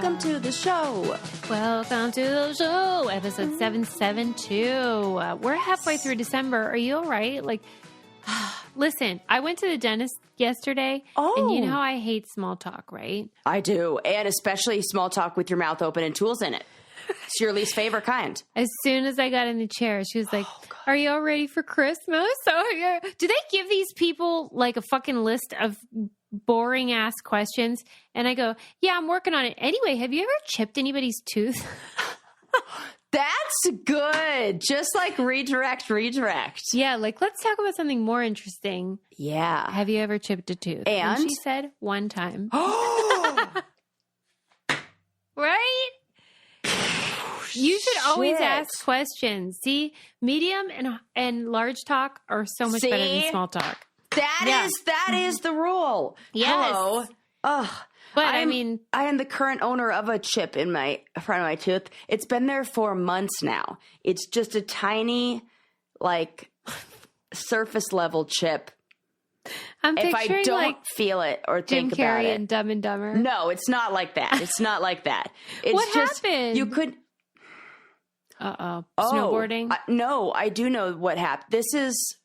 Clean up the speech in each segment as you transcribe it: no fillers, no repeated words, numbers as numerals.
Welcome to the show. Welcome to the show, episode 772. We're halfway through December. Are you all right? Like, listen, I went to the dentist yesterday, and you know how I hate small talk, right? I do, and especially small talk with your mouth open and tools in it. It's your least favorite kind. As soon as I got in the chair, she was like, are you all ready for Christmas? Do they give these people like a fucking list of boring ass questions? And I go, yeah, I'm working on it. Anyway, have you ever chipped anybody's tooth? That's good. Just like redirect. Yeah, like let's talk about something more interesting. Yeah. Have you ever chipped a tooth? And she said one time. Oh, right? You should always ask questions. See, medium and large talk are so much better than small talk. That is the rule. Yes. Hello. Oh, but I am the current owner of a chip in my front of my tooth. It's been there for months now. It's just a tiny, like, surface level chip. I'm if picturing I don't like feel it or Jim think about Carrey it. and Dumb and Dumber. No, it's not like that. It's not like that. It's what just, happened? You could. Snowboarding? No, I do know what happened. This is.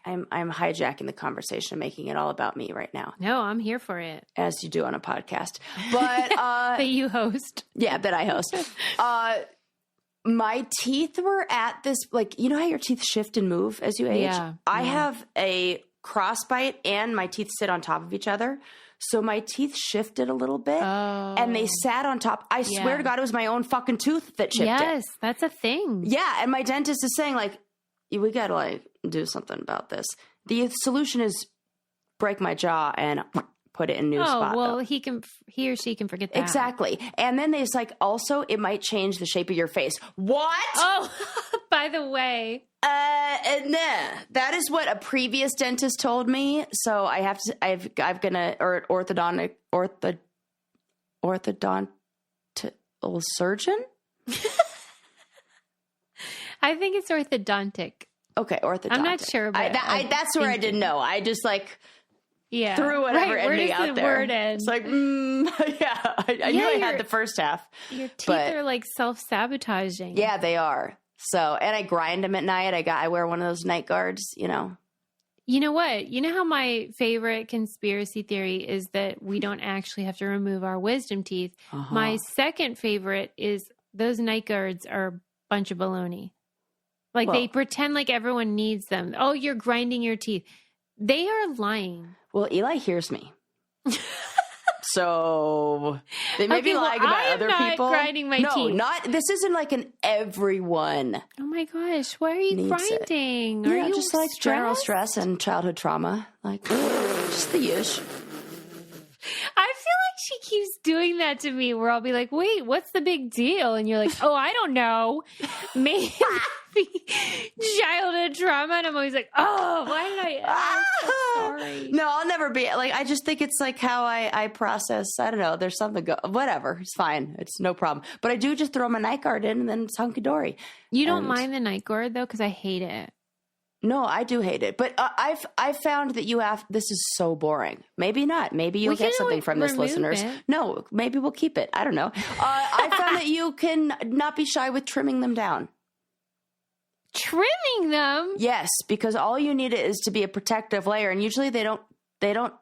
I'm hijacking the conversation and making it all about me right now. No, I'm here for it. As you do on a podcast. But that you host. Yeah, that I host. My teeth were at this, like, you know how your teeth shift and move as you age? Yeah. I have a crossbite and my teeth sit on top of each other. So my teeth shifted a little bit and they sat on top. I swear to God, it was my own fucking tooth that chipped it. Yes, that's a thing. Yeah. And my dentist is saying, like, we got to, like, do something about this. The solution is break my jaw and put it in a new spot. Oh, well, though. he or she can forget that. Exactly. And then there's like, also, it might change the shape of your face. What? Oh, by the way. Nah. That is what a previous dentist told me. So I have to, I've gonna, or orthodontic surgeon? I think it's orthodontic. Okay, orthodontic. I'm not sure, but that's where I didn't know. I just like threw whatever right. ending out there. Word end? It's like, yeah, I knew I had the first half. Your teeth are like self-sabotaging. Yeah, they are. So, and I grind them at night. I wear one of those night guards, you know. You know what? You know how my favorite conspiracy theory is that we don't actually have to remove our wisdom teeth? Uh-huh. My second favorite is those night guards are a bunch of baloney. Like they pretend like everyone needs them. Oh, you're grinding your teeth. They are lying. Well, Eli hears me. So they may be lying about other people. I'm not grinding my teeth. No, this isn't like an everyone. Oh my gosh, why are you grinding? Are you just like general stress and childhood trauma, like just the usual. I feel like she keeps doing that to me where I'll be like, wait, what's the big deal? And you're like, oh, I don't know. Maybe childhood trauma. And I'm always like, oh, why did I ask? I'm sorry. No, I'll never be like, I just think it's like how I process. I don't know. There's something, whatever. It's fine. It's no problem. But I do just throw my night guard in and then it's hunky dory. You don't mind the night guard though? Cause I hate it. No, I do hate it. But I've found that this is so boring. Maybe not. Maybe you'll get something from this, listeners. No, maybe we'll keep it. I don't know. I found that you can not be shy with trimming them down. Trimming them? Yes, because all you need is to be a protective layer. And usually they don't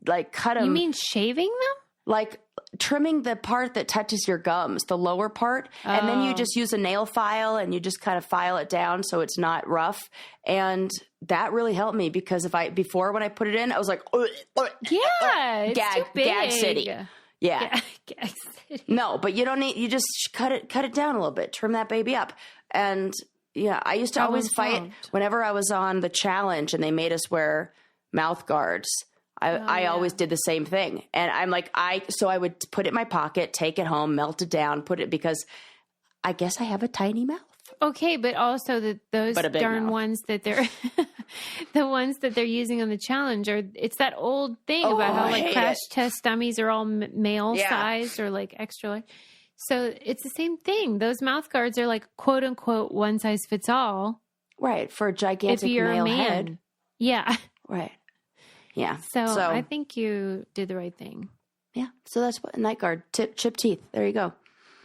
like cut them. You mean shaving them? Like trimming the part that touches your gums, the lower part. And then you just use a nail file and you just kind of file it down so it's not rough. And that really helped me because before when I put it in, I was like, it's too big. Gag city. Yeah. Gag city. No, but you don't need, you just cut it down a little bit, trim that baby up. And yeah, I used to always fight whenever I was on the challenge and they made us wear mouth guards. I always did the same thing. And I'm like, so I would put it in my pocket, take it home, melt it down, put it, because I guess I have a tiny mouth. Okay. But also those darn ones that they're, the ones that they're using on the challenge it's that old thing about how like crash test dummies are all male sized or like extra large. So it's the same thing. Those mouth guards are like quote unquote one size fits all. Right. For a gigantic male head. Yeah. Right. Yeah. So I think you did the right thing. Yeah. So that's what night guard chip teeth. There you go.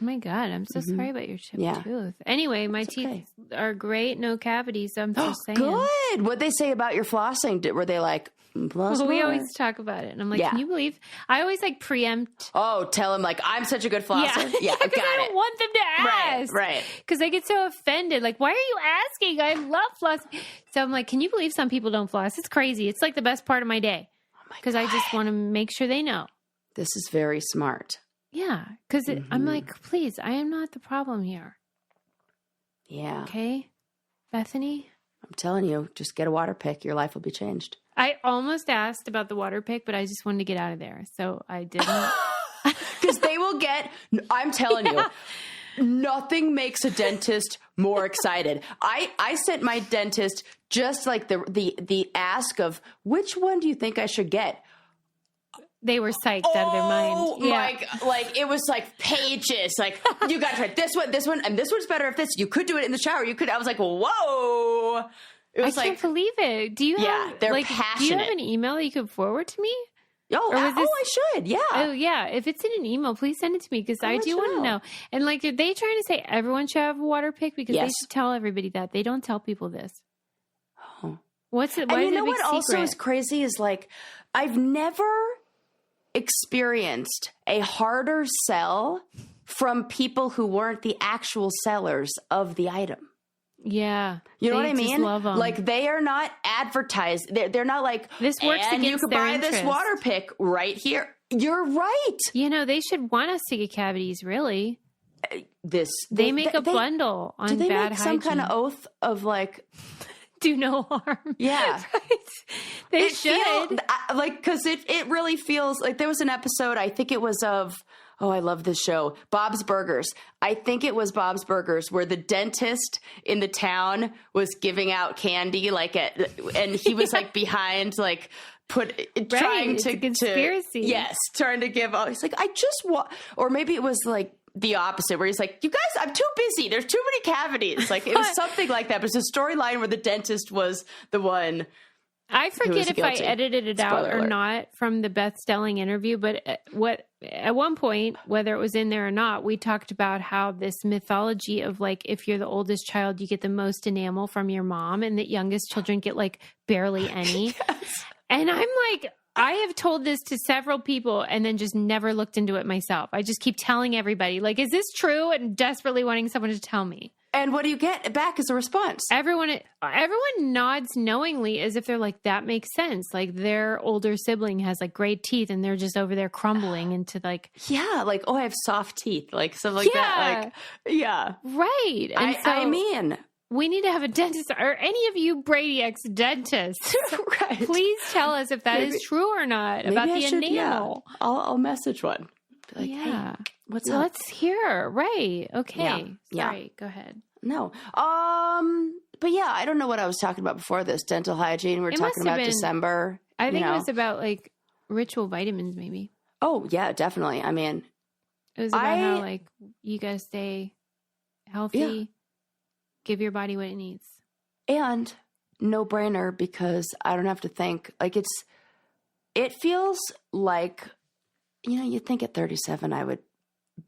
Oh my God, I'm so sorry about your chipped tooth. Anyway, my teeth are great, no cavities, so I'm just saying. Good. What'd they say about your flossing? Were they like, floss we more? always talk about it. And I'm like, can you believe? I always like preempt. Oh, tell them like, I'm such a good flosser. Yeah, because I don't want them to ask. Right. Because they get so offended. Like, why are you asking? I love flossing. So I'm like, can you believe some people don't floss? It's crazy. It's like the best part of my day. Because I just want to make sure they know. This is very smart. Yeah, because I'm like, please, I am not the problem here. Yeah. Okay, Bethany? I'm telling you, just get a water pick. Your life will be changed. I almost asked about the water pick, but I just wanted to get out of there. So I didn't. Because they will get, I'm telling you, nothing makes a dentist more excited. I sent my dentist just like the ask of, which one do you think I should get? They were psyched out of their mind. Yeah. Like it was like pages. Like, you got to try this one, and this one's better if this. You could do it in the shower. You could. I was like, whoa. It was I can't believe it. Do you have, they're like, passionate. do you have an email that you could forward to me? I should. Yeah. Oh, yeah. If it's in an email, please send it to me because I do want to know. And like, are they trying to say everyone should have a water pick? Because they should tell everybody that. They don't tell people this. Oh. What's it? And you know what also is crazy is like, I've never experienced a harder sell from people who weren't the actual sellers of the item. Yeah. You know what I mean? Love them. Like they are not advertised. They're not like, this works and against you could their buy interest. this water pick right here. You're right. You know, they should want us to get cavities, really. They make a bundle on do they bad make hygiene. some kind of oath of like, do no harm. Yeah. Right. They should. Because it really feels like there was an episode, I think it was of, I love this show, Bob's Burgers. I think it was Bob's Burgers where the dentist in the town was giving out candy, and he was like behind, like, trying to conspiracy. Trying to give. He's like, I just want, or maybe it was like the opposite, where he's like, you guys, I'm too busy. There's too many cavities. Like it was something like that. But it's a storyline where the dentist was the one. I forget if I edited it out or not from the Beth Stelling interview, but at one point, whether it was in there or not, we talked about how this mythology of like, if you're the oldest child, you get the most enamel from your mom, and that youngest children get like barely any. Yes. And I'm like, I have told this to several people and then just never looked into it myself. I just keep telling everybody, like, is this true? And desperately wanting someone to tell me. And what do you get back as a response? Everyone nods knowingly as if they're like, that makes sense. Like their older sibling has like great teeth and they're just over there crumbling into like. Yeah. Like, I have soft teeth. Like something like that. Like, yeah. Right. And I mean. We need to have a dentist or any of you Brady X dentists. Right. Please tell us if that is true or not about the enamel. Yeah. I'll message one. Be like, hey, what's up? Let's hear. Right. Okay. Yeah. Sorry. Go ahead. No. But yeah, I don't know what I was talking about before this. Dental hygiene. We're talking about December. I think it was about like ritual vitamins maybe. Oh, yeah, definitely. I mean. It was about how like you got to stay healthy. Yeah. Give your body what it needs. And no brainer because I don't have to think. Like it feels like, you'd think at 37 I would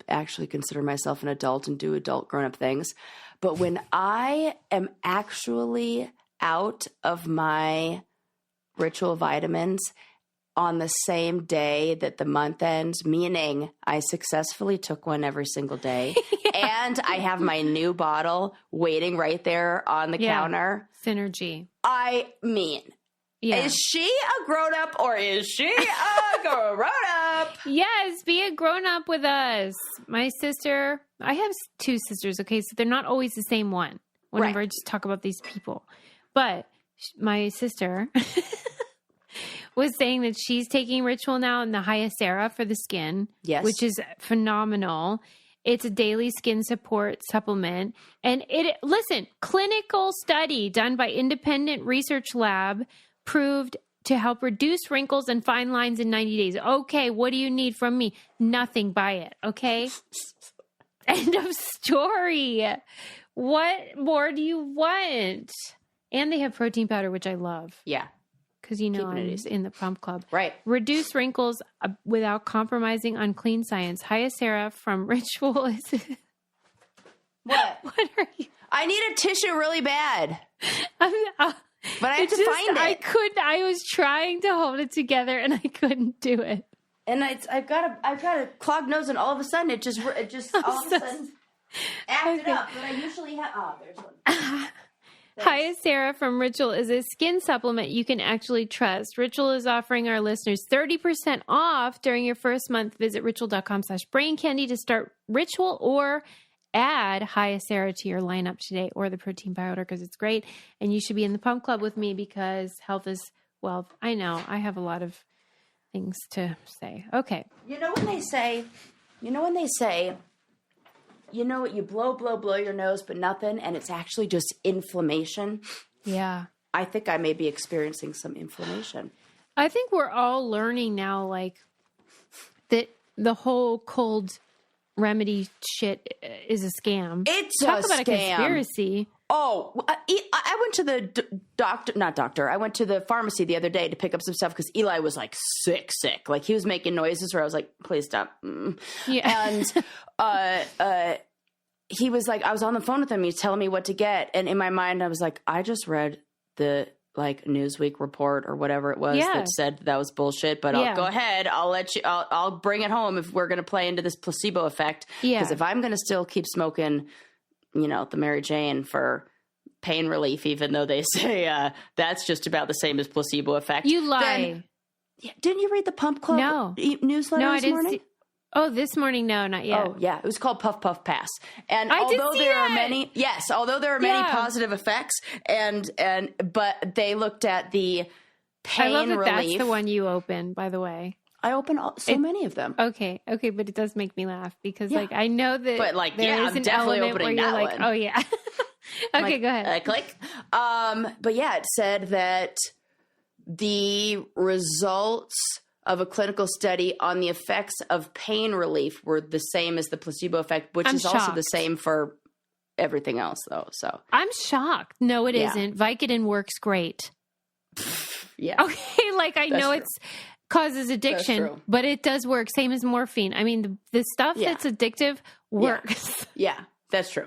actually consider myself an adult and do adult grown-up things. But when I am actually out of my ritual vitamins on the same day that the month ends, meaning I successfully took one every single day, and I have my new bottle waiting right there on the counter. Synergy. I mean, is she a grown-up or is she a grown-up? Yes, be a grown-up with us. My sister, I have two sisters, okay? So they're not always the same one whenever I just talk about these people. But my sister was saying that she's taking Ritual now in the Hyacera for the skin, which is phenomenal. It's a daily skin support supplement. And clinical study done by independent research lab proved to help reduce wrinkles and fine lines in 90 days. Okay, what do you need from me? Nothing. Buy it, okay? End of story. What more do you want? And they have protein powder, which I love. Yeah. because you know Keeping it I'm easy. in the pump club. Right. Reduce wrinkles without compromising on clean science. Hyacera from Ritual is... What? What are you... I need a tissue really bad. But I have to find it. I was trying to hold it together and I couldn't do it. And I've got a clogged nose, and all of a sudden it just all of a sudden acted up. But I usually have. Oh, there's one. Hyacera from Ritual is a skin supplement you can actually trust. Ritual is offering our listeners 30% off during your first month. Visit ritual.com/braincandy to start Ritual or add Hyacera to your lineup today, or the protein powder, because it's great. And you should be in the pump club with me because health is wealth. I know I have a lot of things to say. Okay. You know when they say, you what, you blow your nose, but nothing, and it's actually just inflammation. Yeah. I think I may be experiencing some inflammation. I think we're all learning now, like, that the whole cold remedy shit is a scam. It's Talk a about scam. A conspiracy. Oh, I went to the I went to the pharmacy the other day to pick up some stuff because Eli was like sick. Like he was making noises where I was like, please stop. Yeah. And he was like, I was on the phone with him. He's telling me what to get. And in my mind, I was like, I just read the like Newsweek report or whatever it was that said that was bullshit. But I'll go ahead. I'll bring it home if we're going to play into this placebo effect. Because if I'm going to still keep smoking, the Mary Jane for pain relief, even though they say that's just about the same as placebo effect. You lie. Didn't you read the Pump Club newsletter this morning? This morning, no, not yet. Oh, yeah. It was called Puff Puff Pass. And although there are many positive effects, but they looked at the pain relief. I love that that's the one you open, by the way. I open many of them. Okay, but it does make me laugh because, like, I know that there is I'm an definitely element opening where you're that like, one. oh, yeah. Okay, go ahead. Click. But yeah, it said that the results of a clinical study on the effects of pain relief were the same as the placebo effect, which is also the same for everything else, though. So I'm shocked. No, it isn't. Vicodin works great. Yeah. Okay, like I know it's causes addiction, but it does work. Same as morphine. I mean, the stuff that's addictive works. Yeah, that's true.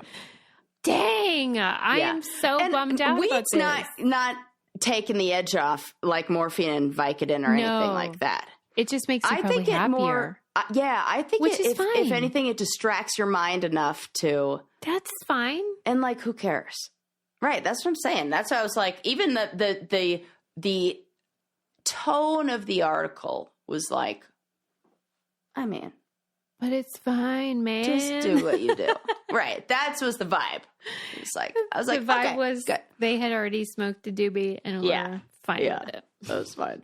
Dang, I am so bummed out about this. Not taking the edge off like morphine and Vicodin or anything like that. It just makes you probably happier. I think Which is fine. If anything, it distracts your mind enough to. That's fine. And like, who cares? Right. That's what I'm saying. That's why I was like, even the tone of the article was like, I mean. But it's fine, man. Just do what you do. Right. That was the vibe. I was like, the vibe okay, was good. They had already smoked a doobie and were fine with it. That was fine.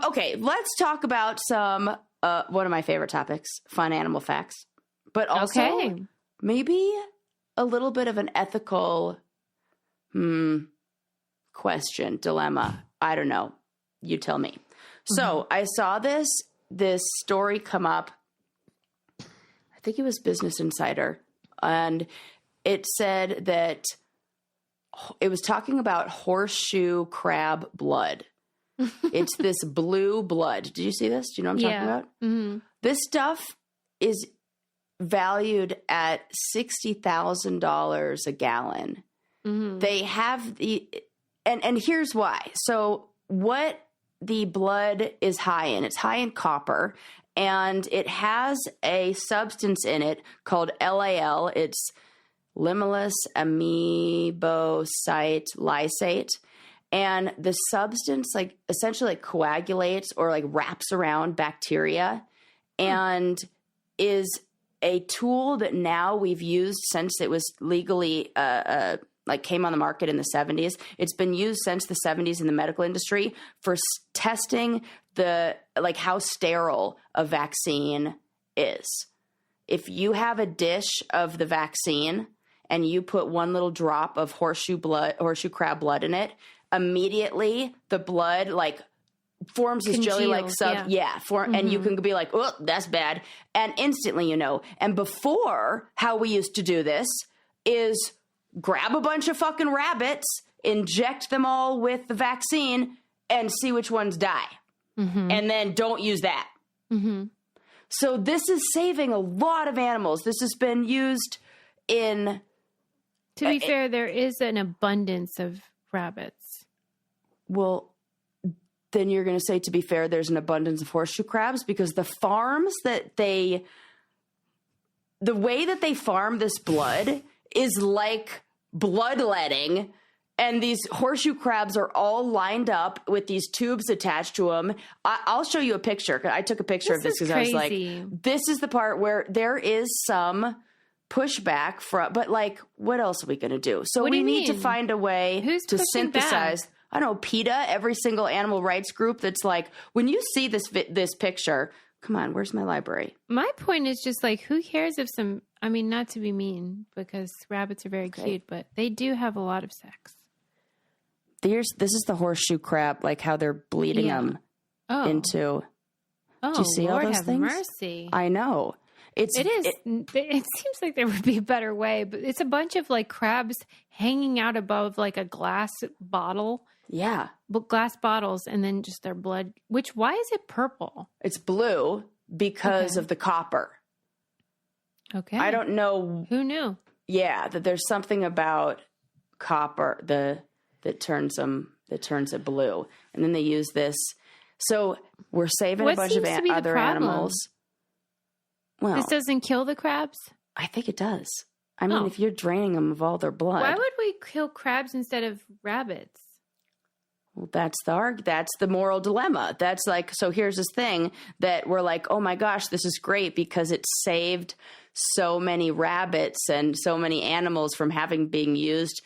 Okay, let's talk about some one of my favorite topics, fun animal facts. But also maybe a little bit of an ethical question, dilemma. I don't know. You tell me. So I saw this story come up. I think it was Business Insider. And it said that it was talking about horseshoe crab blood. It's this blue blood. Did you see this? Do you know what I'm talking about? Mm-hmm. This stuff is valued at $60,000 a gallon. Mm-hmm. They have and here's why. So what the blood is high in, it's high in copper, and it has a substance in it called LAL. It's limulus amoebocyte lysate. And the substance essentially coagulates or wraps around bacteria and is a tool that now we've used since it was legally came on the market in the 70s. It's been used since the 70s in the medical industry for testing how sterile a vaccine is. If you have a dish of the vaccine and you put one little drop of horseshoe crab blood in it, immediately the blood forms this jelly-like and you can be like, oh, that's bad. And instantly, and before, how we used to do this is grab a bunch of fucking rabbits, inject them all with the vaccine, and see which ones die. Mm-hmm. And then don't use that. Mm-hmm. So this is saving a lot of animals. This has been used in... To be fair, there is an abundance of rabbits. Well, then you're going to say, to be fair, there's an abundance of horseshoe crabs, because the farms that the way that they farm this blood is like bloodletting. And these horseshoe crabs are all lined up with these tubes attached to them. I'll show you a picture. I took a picture of this because I was like, this is the part where there is some pushback from, but like, what else are we going to do? So we need to find a way to synthesize. Back? I don't know, PETA, every single animal rights group that's like, when you see this picture, come on, where's my library? My point is just like, who cares if some, I mean, not to be mean, because rabbits are very cute, but they do have a lot of sex. This is the horseshoe crab, like how they're bleeding them into. Oh, do you see Lord all those have things? Mercy. I know. It seems like there would be a better way, but it's a bunch of like crabs hanging out above like a glass bottle. Yeah. Glass bottles, and then just their blood, why is it purple? It's blue because of the copper. Okay. I don't know. Who knew? Yeah, that there's something about copper that turns it blue. And then they use this. So we're saving a bunch of other animals. Well, this doesn't kill the crabs? I think it does. I mean, if you're draining them of all their blood. Why would we kill crabs instead of rabbits? Well, that's the moral dilemma. That's like, so here's this thing that we're like, oh my gosh, this is great because it saved so many rabbits and so many animals from being used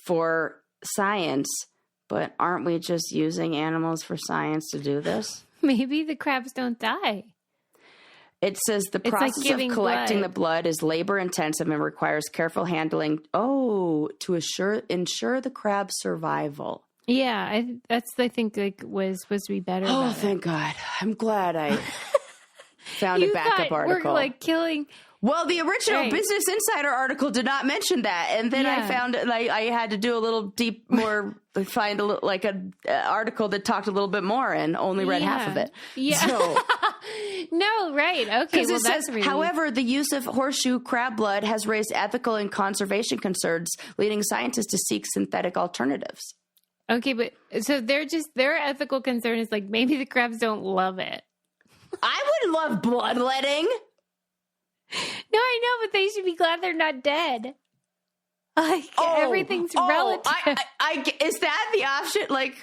for science. But aren't we just using animals for science to do this? Maybe the crabs don't die. It says the process of collecting the blood is labor intensive and requires careful handling. Oh, to ensure the crab's survival. Yeah, I think like was supposed to be better. Oh, thank God! I'm glad I found a backup article. We're like killing. Well, the original Business Insider article did not mention that, and then I found I had to do a little find an article that talked a little bit more, and only read half of it. Yeah. So, no, right? Okay. Well, that's really... However, the use of horseshoe crab blood has raised ethical and conservation concerns, leading scientists to seek synthetic alternatives. Okay, but so their ethical concern is like maybe the crabs don't love it. I would love bloodletting. No, I know, but they should be glad they're not dead. Like everything's relative. Is that the option? Like,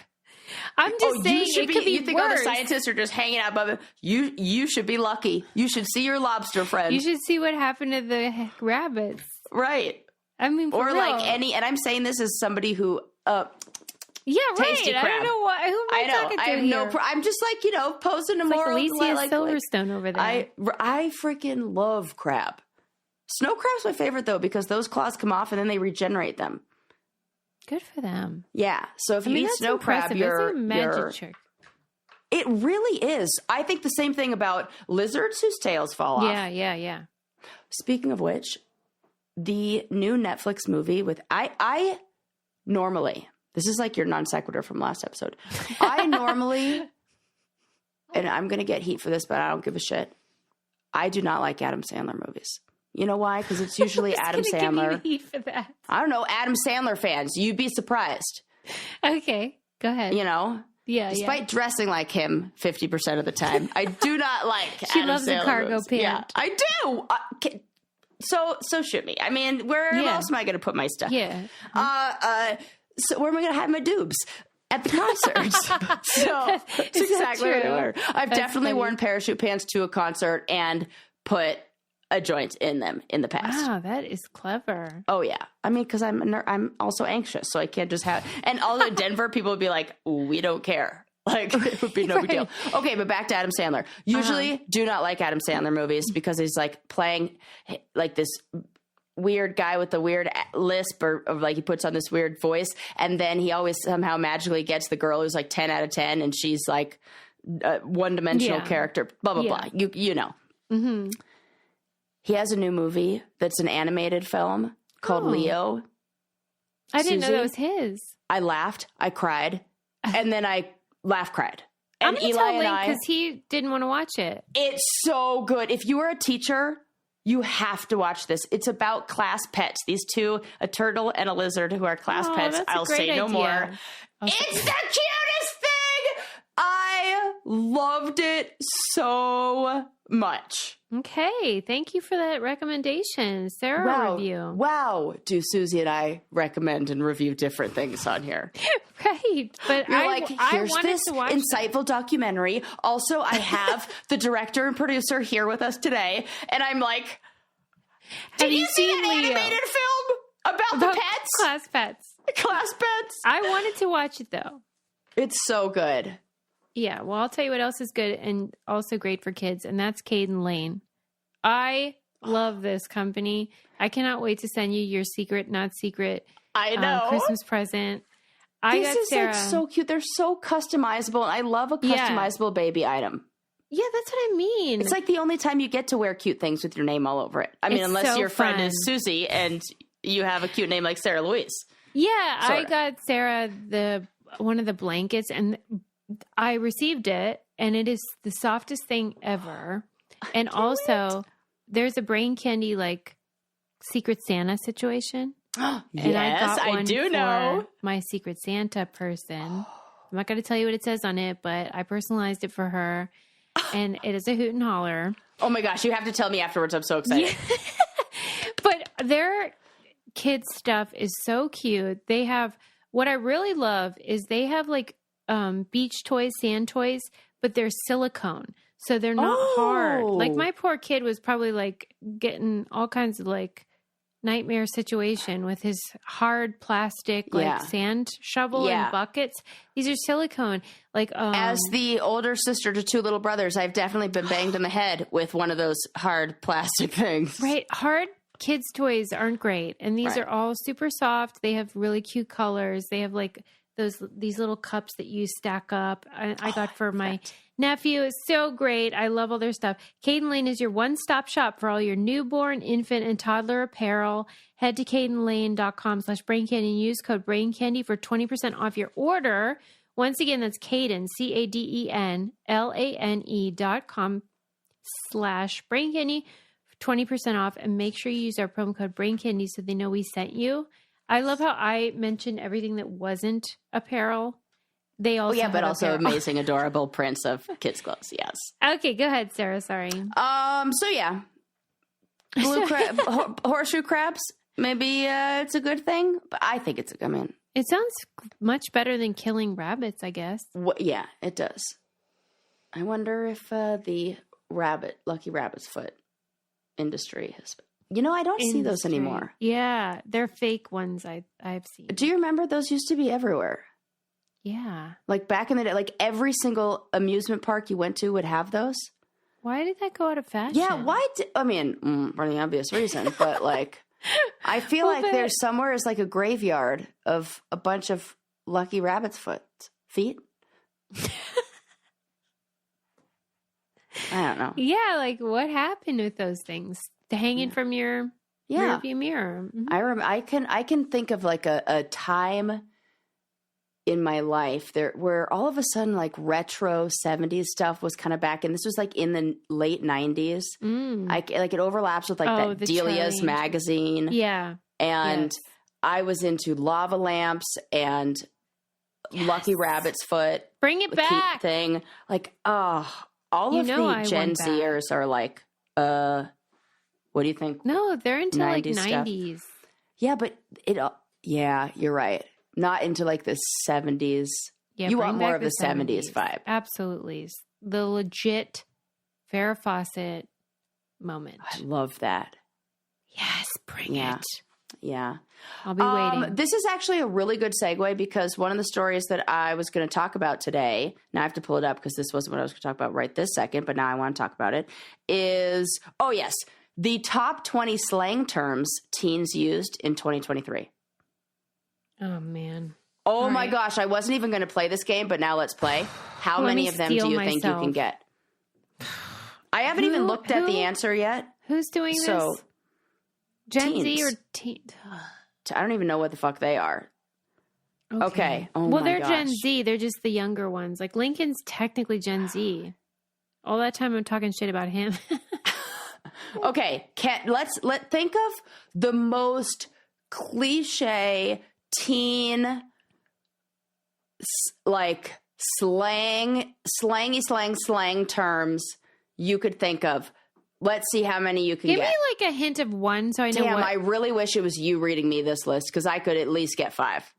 I'm just saying, it could be you think worse. all the scientists are just hanging out above it? You should be lucky. You should see your lobster friend. You should see what happened to the rabbits, right? I mean, or real. Like any. And I'm saying this as somebody who. Yeah, right. Tasty crab. I don't know what. Who am I talking to I have here? I'm just like, posing a moral. Alicia Silverstone over there. I freaking love crab. Snow crab's my favorite though because those claws come off and then they regenerate them. Good for them. Yeah. So if you eat snow crab, you're a magic trick. It really is. I think the same thing about lizards whose tails fall off. Yeah. Speaking of which, the new Netflix movie with I normally. This is like your non sequitur from last episode. I normally, and I'm going to get heat for this, but I don't give a shit. I do not like Adam Sandler movies. You know why? Because it's usually Adam Sandler. Give you heat for that. I don't know. Adam Sandler fans, you'd be surprised. Okay, go ahead. Yeah. Despite dressing like him 50% of the time, I do not like she Adam loves Sandler the cargo movies. pants. Yeah, I do. So shoot me. I mean, where else am I going to put my stuff? Yeah. So where am I going to hide my doobs? At the concerts. So that's exactly what I wear. I've definitely worn parachute pants to a concert and put a joint in them in the past. Wow, that is clever. Oh yeah. I mean, because I'm also anxious, so I can't just have. And although Denver, people would be like, "We don't care." Like it would be no big deal. Okay, but back to Adam Sandler. Usually, do not like Adam Sandler movies because he's like playing like this weird guy with a weird lisp or like he puts on this weird voice, and then he always somehow magically gets the girl who's like 10 out of 10 and she's like a one-dimensional character, blah blah blah. You know. Mm-hmm. He has a new movie that's an animated film called Leo. I didn't know that was his. I laughed, I cried, and then I laugh cried. I'm And going to Eli tell and Link I, because he didn't want to watch it. it's so good. If you are a teacher, you have to watch this. It's about class pets. These two, a turtle and a lizard, who are class pets. That's a I'll great say no idea. more. It's the cutest thing. I loved it so much. Okay. Thank you for that recommendation. Sarah review. Wow. Do Susie and I recommend and review different things on here? Right. But You're I like, I here's wanted this to watch insightful documentary. Also, I have the director and producer here with us today. And I'm like, did you see that Leo? animated film about the pets? Class pets. Class pets. I wanted to watch it though. It's so good. Yeah. Well, I'll tell you what else is good and also great for kids. And that's Caden Lane. I love this company. I cannot wait to send you your secret, not secret I know. Christmas present. This is Sarah. Like so cute. They're so customizable. And I love a customizable baby item. Yeah, that's what I mean. It's like the only time you get to wear cute things with your name all over it. I mean, it's unless so your friend fun. is Susie and you have a cute name like Sarah Louise. Yeah, Sorta. I got Sarah one of the blankets and I received it and it is the softest thing ever. And also there's a brain candy like Secret Santa situation. Yes, and I got one I do for know. my Secret Santa person. I'm not going to tell you what it says on it, but I personalized it for her. And it is a hoot and holler. Oh my gosh, you have to tell me afterwards. I'm so excited. Yeah. But their kids stuff is so cute. They have, what I really love is they have like beach toys, sand toys, but they're silicone. So they're not hard. Like my poor kid was probably like getting all kinds of like nightmare situation with his hard plastic like sand shovel and buckets. These are silicone. Like as the older sister to two little brothers, I've definitely been banged in the head with one of those hard plastic things. Right. Hard kids' toys aren't great. And these are all super soft. They have really cute colors. They have like these little cups that you stack up. I got for my nephew. It's so great. I love all their stuff. Caden Lane is your one-stop shop for all your newborn, infant, and toddler apparel. Head to cadenlane.com/braincandy and use code braincandy for 20% off your order. Once again, that's Caden, CADENLANE.com/braincandy for 20% off. And make sure you use our promo code braincandy so they know we sent you. I love how I mentioned everything that wasn't apparel. They also but also amazing, adorable prints of kids' clothes. Yes. Okay, go ahead, Sarah. Sorry. So yeah, blue crab, horseshoe crabs. Maybe it's a good thing, but I think it's. I mean, it sounds much better than killing rabbits. I guess. Yeah, it does. I wonder if the lucky rabbit's foot industry has. You know, I don't see those anymore. Yeah, they're fake ones. I've seen. Do you remember those used to be everywhere? Yeah. Like back in the day, like every single amusement park you went to would have those. Why did that go out of fashion? Yeah, I mean, for the obvious reason, but like, I feel like there's somewhere is like a graveyard of a bunch of lucky rabbit's feet. I don't know. Yeah, like what happened with those things? Hanging from your rearview mirror. Mm-hmm. I can think of like a time in my life there where all of a sudden like retro 70s stuff was kind of back, and this was like in the late 90s. Like it overlaps with like that Delia's magazine. Yeah. And I was into lava lamps and Lucky Rabbit's foot. Bring it back thing. Like, all of the Gen Zers are like, what do you think? No, they're into like 90s. Stuff. Yeah, but you're right. Not into like the 70s. Yeah, you want more of the 70s vibe. Absolutely. The legit Farrah Fawcett moment. I love that. Yes, bring it. Yeah. I'll be waiting. This is actually a really good segue because one of the stories that I was going to talk about today, now I have to pull it up because this wasn't what I was going to talk about right this second, but now I want to talk about it, is, the top 20 slang terms teens used in 2023. Oh, man. Oh, my gosh. I wasn't even going to play this game, but now let's play. How many of them do you think you can get? I haven't even looked at the answer yet. Who's doing this? Gen Z or teen? I don't even know what the fuck they are. Okay. Oh well, my they're gosh. Gen Z. They're just the younger ones. Like Lincoln's technically Gen Z. All that time I'm talking shit about him. Okay. Let's think of the most cliche teen, like slang terms you could think of. Let's see how many you can Give get. me like a hint of one so I know Damn, what. I really wish it was you reading me this list because I could at least get 5.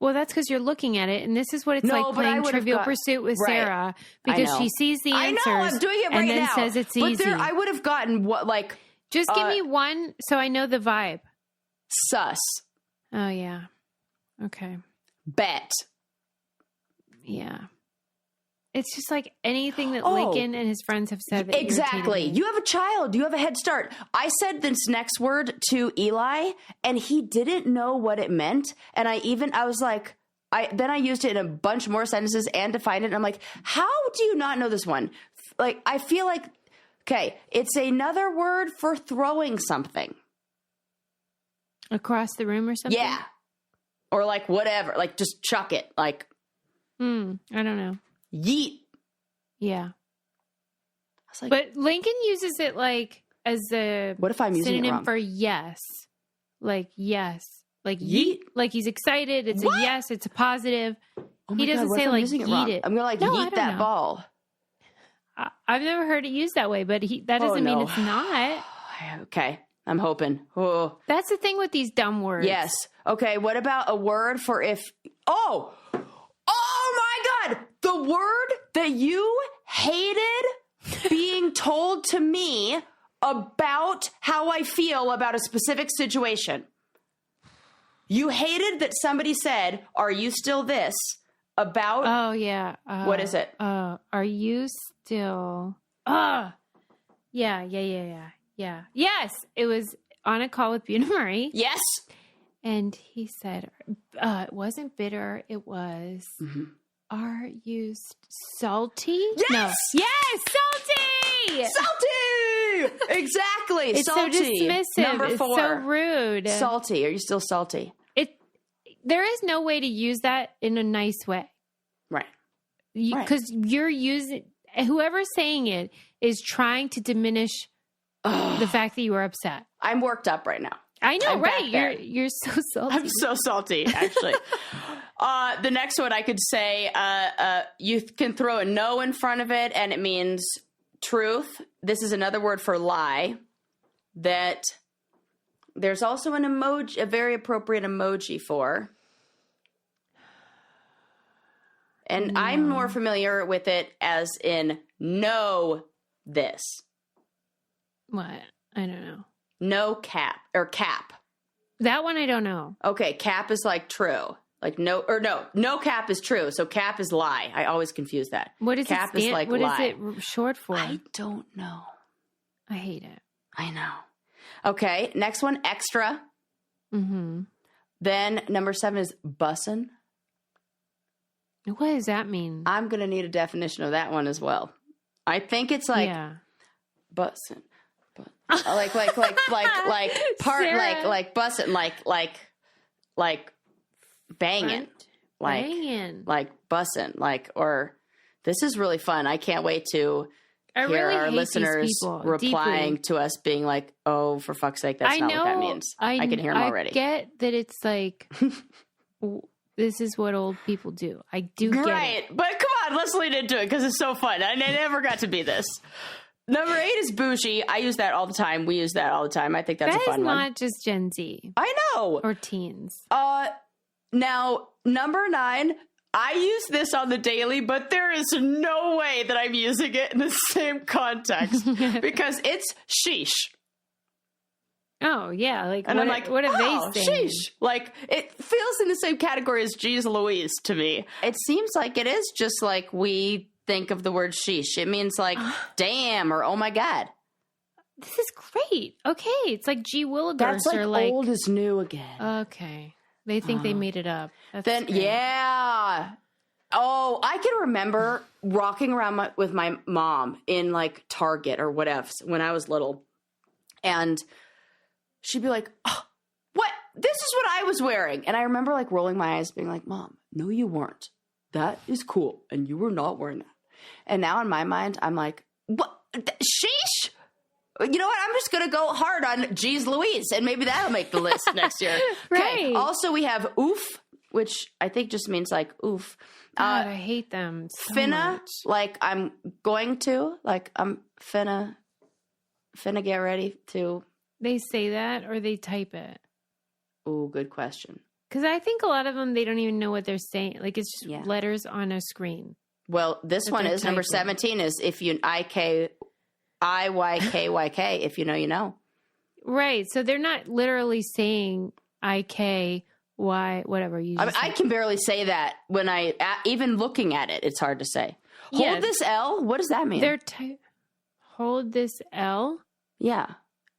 Well, that's because you're looking at it, and this is what it's No, like but I playing would've Trivial got- Pursuit with Right. Sarah I because know. she sees the answers. I know, I'm doing it right and then now. says it's but easy. I would have gotten what, like, Just give me one so I know the vibe. sus, Oh, yeah. Okay. bet. Yeah. It's just like anything that Oh. Lincoln and his friends have said that Exactly. irritated me. You have a child. You have a head start. I said this next word to Eli, and he didn't know what it meant. And I was like, then I used it in a bunch more sentences and defined it. And I'm like, how do you not know this one? Like, I feel like, okay, it's another word for throwing something. Across the room or something? Yeah. Or like whatever. Like just chuck it. Like I don't know. yeet. Yeah. I was like, But Lincoln uses it like as a what if I'm using it synonym wrong? for yes. Like yes. Like Yeet? Like he's excited. It's What? a yes. It's a positive. Oh my he doesn't God, what say if I'm like using it yeet wrong? it. I'm gonna like No, I yeet don't that know. ball. I've never heard it used that way, but that doesn't mean no. it's not. Okay. I'm hoping. Oh. That's the thing with these dumb words. Yes. Okay. What about a word for if? Oh my God. The word that you hated being told to me about how I feel about a specific situation. You hated that somebody said, "Are you still this?" about. Oh, yeah. What is it? Are you still... Yeah. Yes. It was on a call with Buna Murray. Yes. And he said, it wasn't bitter. It was, are you salty? Yes! No. Yes, salty! Salty. Exactly. It's salty. so dismissive. Number 4. It's so rude. Salty. Are you still salty? There is no way to use that in a nice way. Right. Because you're using... Whoever's saying it is trying to diminish the fact that you were upset. I'm worked up right now. I know, I'm back right? there. You're so salty. I'm so salty, actually. The next one I could say, you can throw a no in front of it, and it means truth. This is another word for lie. That there's also an emoji, a very appropriate emoji for. And I'm more familiar with it as in know this. What? I don't know. No cap or cap. That one I don't know. Okay, cap is like true. Like no cap is true. So cap is lie. I always confuse that. What is cap it is like what lie. is it short for? I don't know. I hate it. I know. Okay, next one, extra. Mm-hmm. Then number 7 is bussin'. What does that mean? I'm gonna need a definition of that one as well. I think it's like bussin'. Like part Sarah. like bussin', like banging. Banging. Like bussin', or this is really fun. I can't wait to hear our hate listeners these people replying deeply. to us being like, oh, for fuck's sake, that's not what that means. I can hear them already. I get that it's like, this is what old people do. I do get Right. it. But come on, let's lean into it because it's so fun. I never got to be this. Number 8 is bougie. I use that all the time. We use that all the time. I think that's a fun one. That is not just Gen Z. I know. Or teens. Now, number 9, I use this on the daily, but there is no way that I'm using it in the same context because it's sheesh. Oh, yeah. Like, And what, I'm like, what are they saying? sheesh. Like, it feels in the same category as geez Louise to me. It seems like it is just like we think of the word sheesh. It means like, damn, or oh my God. This is great. Okay. It's like G Willigers That's like or like old is new again. Okay. They think they made it up. That's Then, great. yeah. Oh, I can remember walking around with my mom in like Target or whatever when I was little. And she'd be like, oh, what? This is what I was wearing. And I remember like rolling my eyes being like, Mom, no, you weren't. That is cool. And you were not wearing that. And now in my mind, I'm like, what? Sheesh. You know what? I'm just going to go hard on Geez Louise, and maybe that'll make the list next year. Right. Okay. Also, we have oof, which I think just means like oof. God, I hate them so finna, much. like I'm going to, like I'm finna get ready to. They say that or they type it? Ooh, good question. Because I think a lot of them, they don't even know what they're saying. Like it's just letters on a screen. Well, this one is number 17 is if you IYKYK, if you know, you know. Right. So they're not literally saying IKY, whatever. I can barely say that when even looking at it, it's hard to say. Hold this L? What does that mean? Hold this L? Yeah.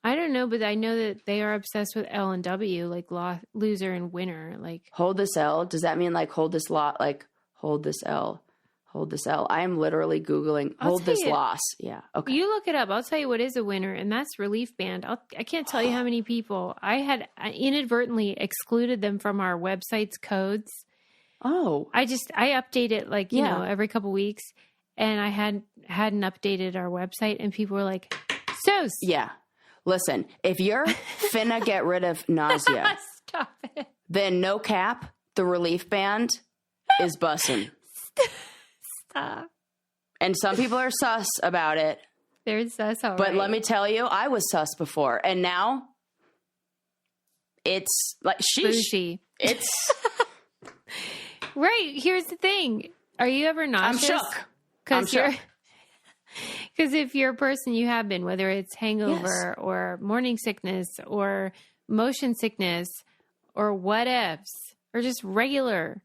I don't know, but I know that they are obsessed with L and W, like loser and winner. Like hold this L? Does that mean like hold this lot? Like hold this L? Hold this L. I am literally Googling hold this loss. Yeah. Okay. You look it up. I'll tell you what is a winner, and that's Relief Band. I can't tell you how many people I inadvertently excluded them from our website's codes. Oh. I update it like, you know, every couple weeks, and I hadn't updated our website, and people were like, "Sos." Yeah. Listen, if you're finna get rid of nausea, stop it. Then no cap, the Relief Band is bussin'. Stop. And some people are sus about it. They're sus, all but right. let me tell you, I was sus before. And now it's like, sheesh. Bougie. It's... Right. Here's the thing. Are you ever nauseous? I'm shook. Because if you're a person, you have been, whether it's hangover or morning sickness or motion sickness or whatevs or just regular,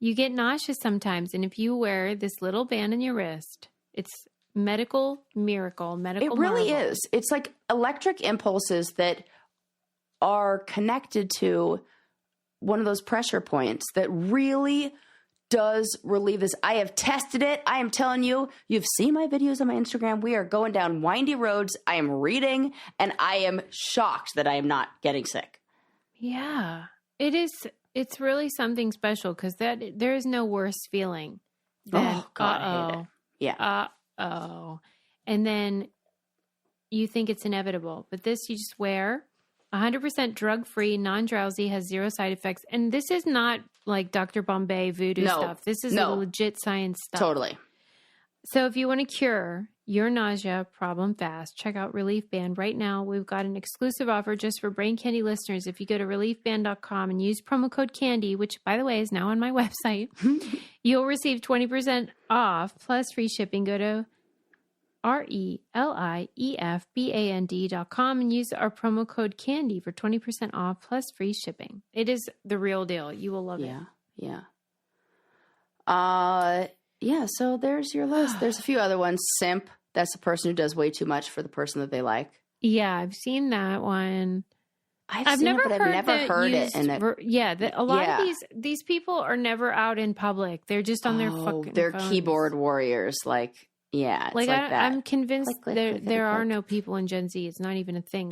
you get nauseous sometimes. And if you wear this little band on your wrist, it's medical miracle, medical It really marvel. is. It's like electric impulses that are connected to one of those pressure points that really does relieve this. I have tested it. I am telling you, you've seen my videos on my Instagram. We are going down windy roads. I am reading, and I am shocked that I am not getting sick. Yeah, it is. It's really something special because there is no worse feeling than, I hate it. Yeah. And then you think it's inevitable. But this you just wear, 100% drug-free, non-drowsy, has zero side effects. And this is not like Dr. Bombay voodoo stuff. This is legit science stuff. Totally. So if you want to cure your nausea problem fast, check out Relief Band. Right now, we've got an exclusive offer just for Brain Candy listeners. If you go to reliefband.com and use promo code CANDY, which, by the way, is now on my website, you'll receive 20% off plus free shipping. Go to reliefband.com and use our promo code CANDY for 20% off plus free shipping. It is the real deal. You will love it. Yeah. Yeah, so there's your list. There's a few other ones. Simp, that's the person who does way too much for the person that they like. Yeah, I've seen that one. I've never heard it. A lot of these people are never out in public. They're just on their fucking they're phones. Keyboard warriors. Like, yeah, it's like that. I'm convinced there are no people in Gen Z. It's not even a thing.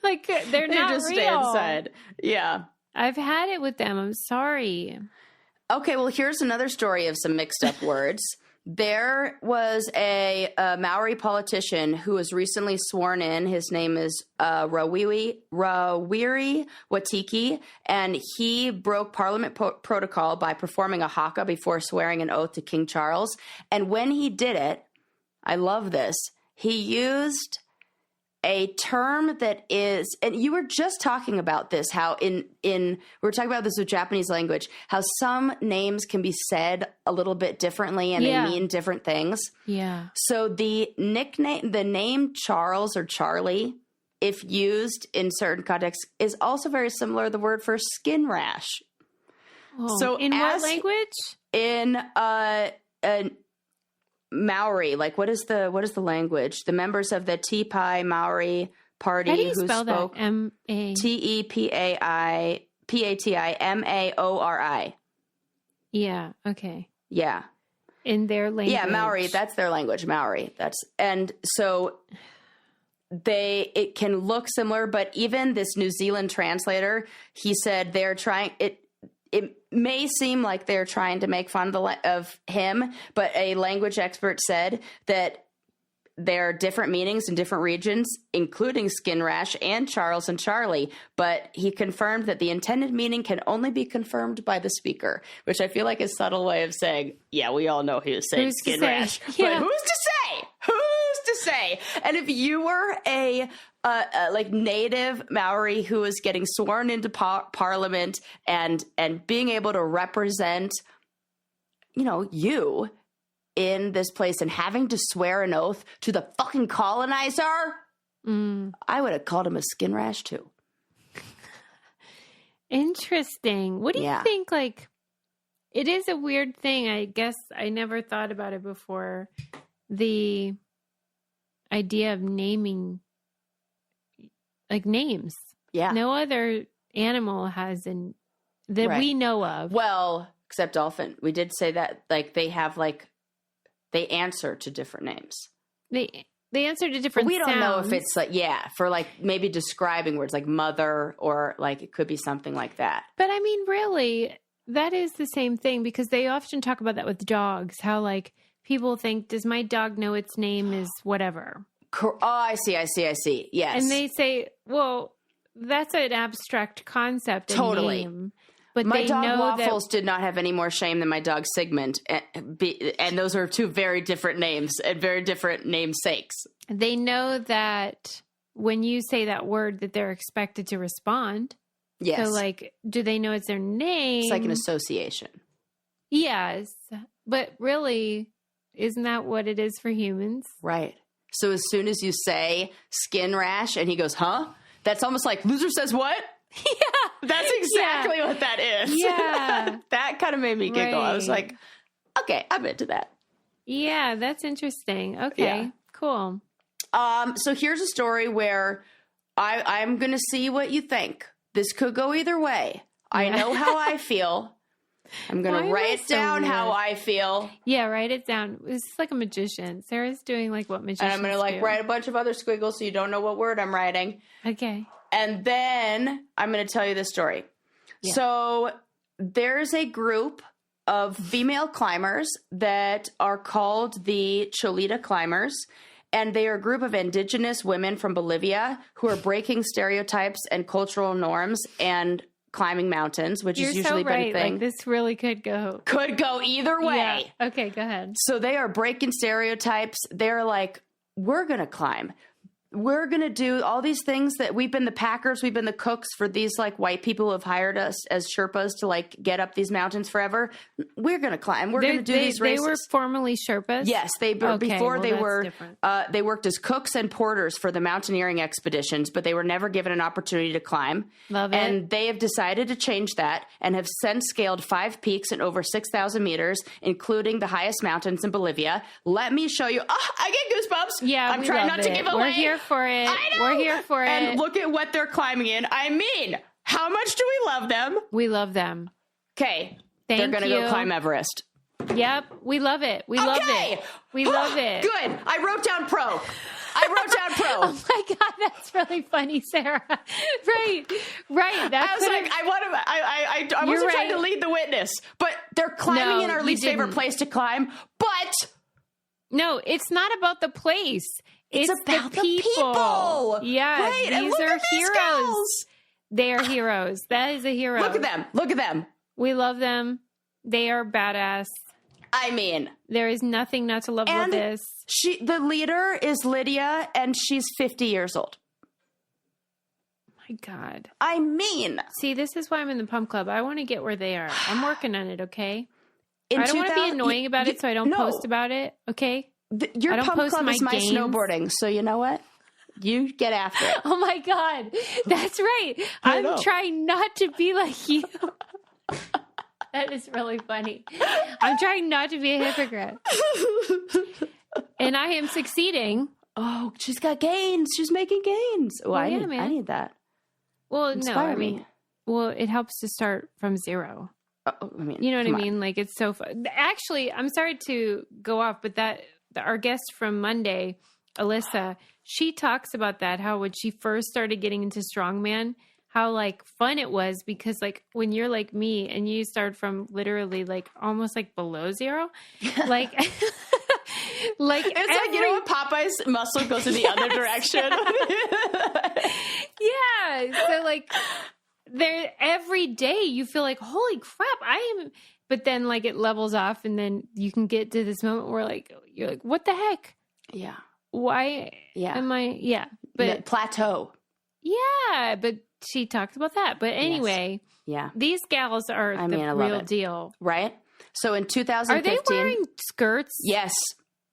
Like they're not just real. Stay inside. Yeah. I've had it with them. I'm sorry. Okay, well, here's another story of some mixed up words. There was a Maori politician who was recently sworn in. His name is Rawiri Watiki, and he broke Parliament protocol by performing a haka before swearing an oath to King Charles. And when he did it, I love this, he used a term that is, and you were just talking about this, how we were talking about this with Japanese language, how some names can be said a little bit differently and they mean different things. Yeah. So the name Charles or Charlie, if used in certain contexts, is also very similar to the word for skin rash. Oh, so in what language? In Maori, like what is the language? The members of the Tepai Maori Party How do you who spell spoke that? TEPAIMAORI. Yeah. Okay. Yeah. In their language. Yeah, Maori. That's their language. Maori. And so it can look similar, but even this New Zealand translator, he said they're trying it. it may seem like they're trying to make fun of him, but a language expert said that there are different meanings in different regions, including skin rash and Charles and Charlie. But he confirmed that the intended meaning can only be confirmed by the speaker, which I feel like is a subtle way of saying, yeah, we all know he was saying skin rash. Yeah. But who's to say? Who's to say? And if you were a like native Maori who was getting sworn into parliament and being able to represent, you in this place and having to swear an oath to the fucking colonizer, I would have called him a skin rash too. Interesting. What do you think? Like, it is a weird thing. I guess I never thought about it before. The idea of naming, like, names. Yeah. No other animal has that we know of. Well, except dolphin. We did say that, like, they have, like, they answer to different names. They answer to different sounds. We don't know if it's like, for like maybe describing words like mother, or like it could be something like that. But I mean, really, that is the same thing, because they often talk about that with dogs. How like people think, does my dog know its name is whatever? Oh, I see. Yes. And they say, well, that's an abstract concept. Totally. Name. But my they dog know Waffles did not have any more shame than my dog Sigmund. And those are two very different names and very different namesakes. They know that when you say that word that they're expected to respond. Yes. So like, do they know it's their name? It's like an association. Yes. But really, isn't that what it is for humans? Right. So as soon as you say skin rash and he goes, huh? That's almost like loser says what? Yeah. That's exactly what that is. Yeah. That kind of made me giggle. Right. I was like, okay, I'm into that. Yeah, that's interesting. Okay, cool. So here's a story where I'm going to see what you think. This could go either way. Yeah. I know how I feel. I'm going to write down how I feel. Yeah, write it down. It's like a magician. Sarah's doing like what magicians do. And I'm going to write a bunch of other squiggles so you don't know what word I'm writing. Okay. And then I'm going to tell you the story. Yeah. So there's a group of female climbers that are called the Cholita Climbers. And they are a group of indigenous women from Bolivia who are breaking stereotypes and cultural norms and climbing mountains, which has usually been a thing. Like, this really could go either way. Yeah. Okay, go ahead. So they are breaking stereotypes. They're like, we're going to climb. We're going to do all these things that we've been the packers, we've been the cooks for these like white people who have hired us as Sherpas to like get up these mountains forever. We're going to climb. We're going to do these races. They were formerly Sherpas? Yes. Before they were, they worked as cooks and porters for the mountaineering expeditions, but they were never given an opportunity to climb. Love it. And they have decided to change that and have since scaled 5 peaks and over 6,000 meters, including the highest mountains in Bolivia. Let me show you. Oh, I get goosebumps. Yeah, I'm trying not to give away. We're here for it. I know. We're here for it. And look at what they're climbing in. I mean, how much do we love them? We love them. Okay. They're going to go climb Everest. Yep. We love it. We love it. We love it. Good. I wrote down pro. Oh my God, that's really funny, Sarah. Right. That's I was like, I wasn't trying to lead the witness, but they're climbing in our least favorite place to climb. But no, it's not about the place. It's about the people. Yeah, right. These are heroes. They are heroes. That is a hero. Look at them. We love them. They are badass. I mean, there is nothing not to love about this. The leader is Lydia, and she's 50 years old. My God. I mean, see, this is why I'm in the pump club. I want to get where they are. I'm working on it. Okay. I don't want to be annoying about it, so I don't post about it. Okay. Your pump club is my snowboarding, so you know what? You get after it. Oh my God. That's right. I'm trying not to be like you. That is really funny. I'm trying not to be a hypocrite. And I am succeeding. Oh, she's got gains. She's making gains. Oh, I need that. Well, Inspire me. Well, it helps to start from zero. You know what I mean? Like, it's so fun. Actually, I'm sorry to go off, but our guest from Monday, Alyssa, she talks about that, how when she first started getting into strongman, how like fun it was because like when you're like me and you start from literally like almost like below zero, like like it's like, you know what, Popeye's muscle goes in the other direction. Yeah. So like there every day you feel like, holy crap, I am, but then like it levels off and then you can get to this moment where like you're like, what the heck? Yeah. Why am I but plateau. Yeah, but she talks about that. But anyway, yeah. These gals are the real deal. Right? So in 2015... Are they wearing skirts? Yes.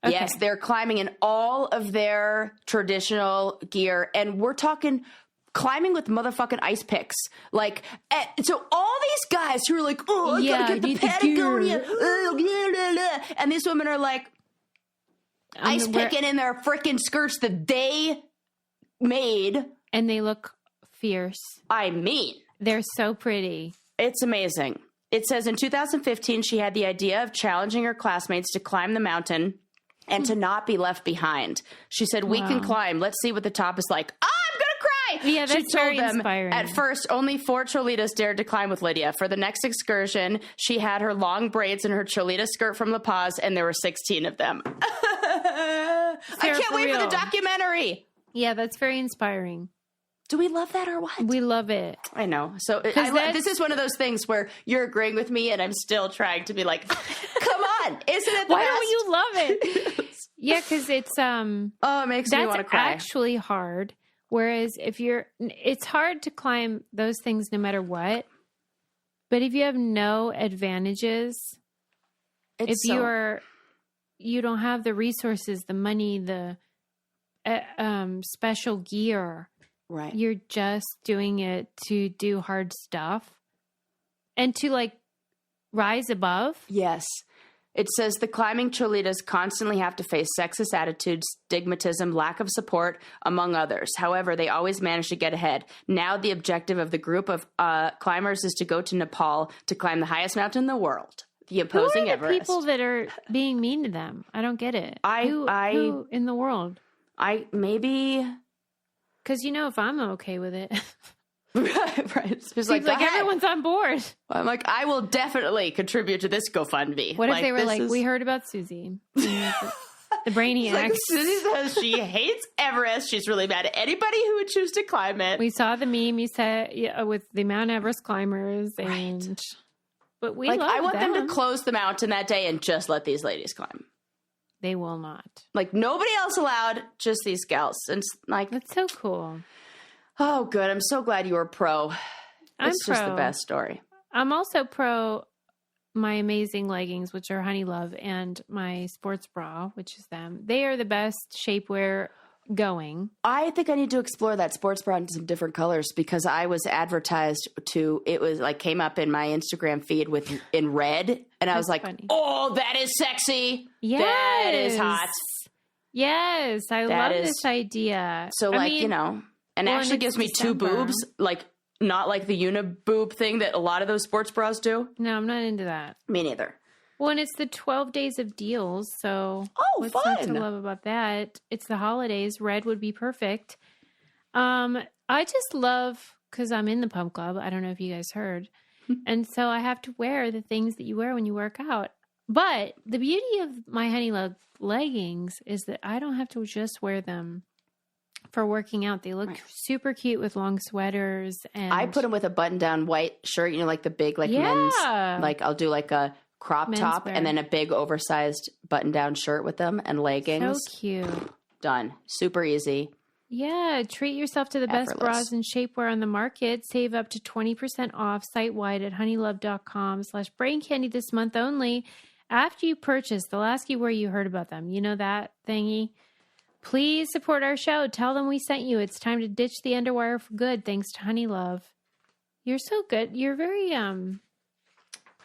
Okay. Yes, they're climbing in all of their traditional gear. And we're talking climbing with motherfucking ice picks. Like, so all these guys who are like, oh, I gotta get the Patagonia. And these women are like ice picking in their freaking skirts that they made. And they look fierce. I mean, they're so pretty. It's amazing. It says in 2015, she had the idea of challenging her classmates to climb the mountain and to not be left behind. She said, we can climb. Let's see what the top is like. Oh, I'm going to cry. Yeah, that's very inspiring. At first, only 4 Cholitas dared to climb with Lydia. For the next excursion, she had her long braids in her Cholita skirt from La Paz, and there were 16 of them. I can't wait for the documentary. Yeah, that's very inspiring. Do we love that or what? We love it. I know. So this is one of those things where you're agreeing with me and I'm still trying to be like, come on, isn't it the Why best? don't you love it? Yeah, because it's it makes me want to cry. That's actually hard. Whereas it's hard to climb those things no matter what. But if you have no advantages, you don't have the resources, the money, the special gear. Right. You're just doing it to do hard stuff and to like rise above. Yes. It says the climbing Cholitas constantly have to face sexist attitudes, stigmatism, lack of support, among others. However, they always manage to get ahead. Now the objective of the group of climbers is to go to Nepal to climb the highest mountain in the world, the opposing Everest. Who are the Everest. people that are being mean to them? I don't get it. Who in the world? Maybe... Because, if I'm okay with it. right. It's like everyone's on board. I'm like, I will definitely contribute to this GoFundMe. What if they were like, we heard about Susie. The brainiacs. Like, Susie says she hates Everest. She's really mad at anybody who would choose to climb it. We saw the meme you said with the Mount Everest climbers. And, but we love I want them to close the mountain that day and just let these ladies climb. They will not. Like, nobody else allowed, just these gals. And like, that's so cool. Oh, good. I'm so glad you were pro. It's just the best story. I'm also pro my amazing leggings, which are Honey Love, and my sports bra, which is them. They are the best shapewear going. I think I need to explore that sports bra in some different colors because I was advertised it was like came up in my Instagram feed in red. And I was like, funny. Oh, that is sexy. Yes. That is hot. Yes. I love this idea. So and actually gives me December. 2 boobs, like not like the uniboob thing that a lot of those sports bras do. No, I'm not into that. Me neither. Well, and it's the 12 days of deals, so what's fun. not to love about that? It's the holidays. Red would be perfect. I just love, because I'm in the pump club. I don't know if you guys heard. And so I have to wear the things that you wear when you work out. But the beauty of my Honey Love leggings is that I don't have to just wear them for working out. They look super cute with long sweaters. And I put them with a button-down white shirt, like the big men's. Like I'll do like a crop top and then a big oversized button-down shirt with them and leggings. So cute. Done. Super easy. Yeah, treat yourself to the best bras and shapewear on the market. Save up to 20% off site-wide at honeylove.com/braincandy this month only. After you purchase, they'll ask you where you heard about them. You know that thingy? Please support our show. Tell them we sent you. It's time to ditch the underwire for good thanks to Honey Love. You're so good. You're very